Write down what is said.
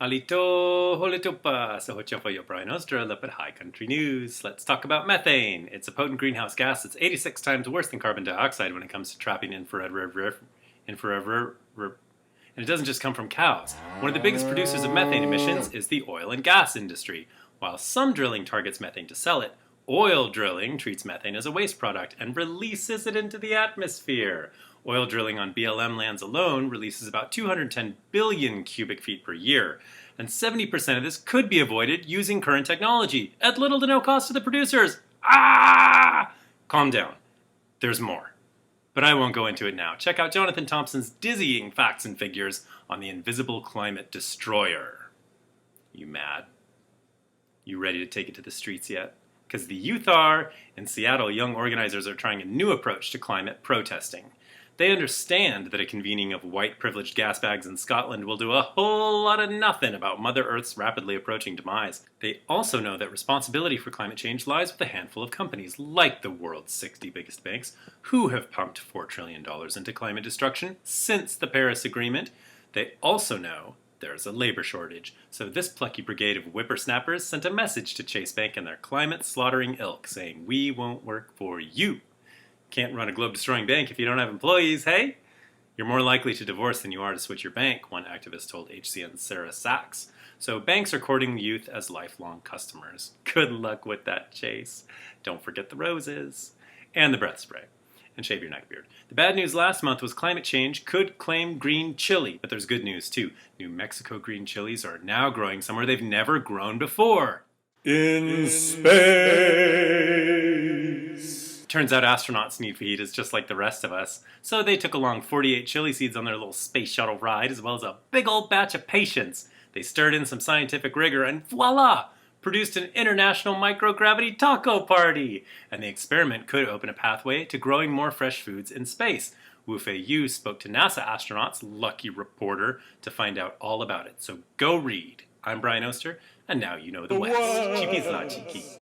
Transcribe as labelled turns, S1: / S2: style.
S1: Halito, holitupa, so hochafoyo Brian Oaster, look at high country news. Let's talk about methane. It's a potent greenhouse gas that's 86 times worse than carbon dioxide when it comes to trapping infrared, and it doesn't just come from cows. One of the biggest producers of methane emissions is the oil and gas industry. While some drilling targets methane to sell it, oil drilling treats methane as a waste product and releases it into the atmosphere. Oil drilling on BLM lands alone releases about 210 billion cubic feet per year, and 70% of this could be avoided using current technology at little to no cost to the producers. Calm down. There's more. But I won't go into it now. Check out Jonathan Thompson's dizzying facts and figures on the invisible climate destroyer. You mad? You ready to take it to the streets yet? Because the youth are. In Seattle, young organizers are trying a new approach to climate protesting. They understand that a convening of white privileged gas bags in Scotland will do a whole lot of nothing about Mother Earth's rapidly approaching demise. They also know that responsibility for climate change lies with a handful of companies like the world's 60 biggest banks, who have pumped $4 trillion into climate destruction since the Paris Agreement. They also know there's a labor shortage, so this plucky brigade of whippersnappers sent a message to Chase Bank and their climate-slaughtering ilk, saying, "We won't work for you. Can't run a globe-destroying bank if you don't have employees, hey? You're more likely to divorce than you are to switch your bank," one activist told HCN's Sarah Sax. So banks are courting the youth as lifelong customers. Good luck with that, Chase. Don't forget the roses. And the breath spray. And shave your neck beard. The bad news last month was climate change could claim green chili, but there's good news too. New Mexico green chilies are now growing somewhere they've never grown before. In space! Turns out astronauts need fajitas just like the rest of us, so they took along 48 chili seeds on their little space shuttle ride, as well as a big old batch of patience. They stirred in some scientific rigor and voila! Produced an international microgravity taco party! And the experiment could open a pathway to growing more fresh foods in space. Wufei Yu spoke to NASA astronauts, lucky reporter, to find out all about it. So go read. I'm Brian Oaster, and now you know the West. Chiquis la chiqui.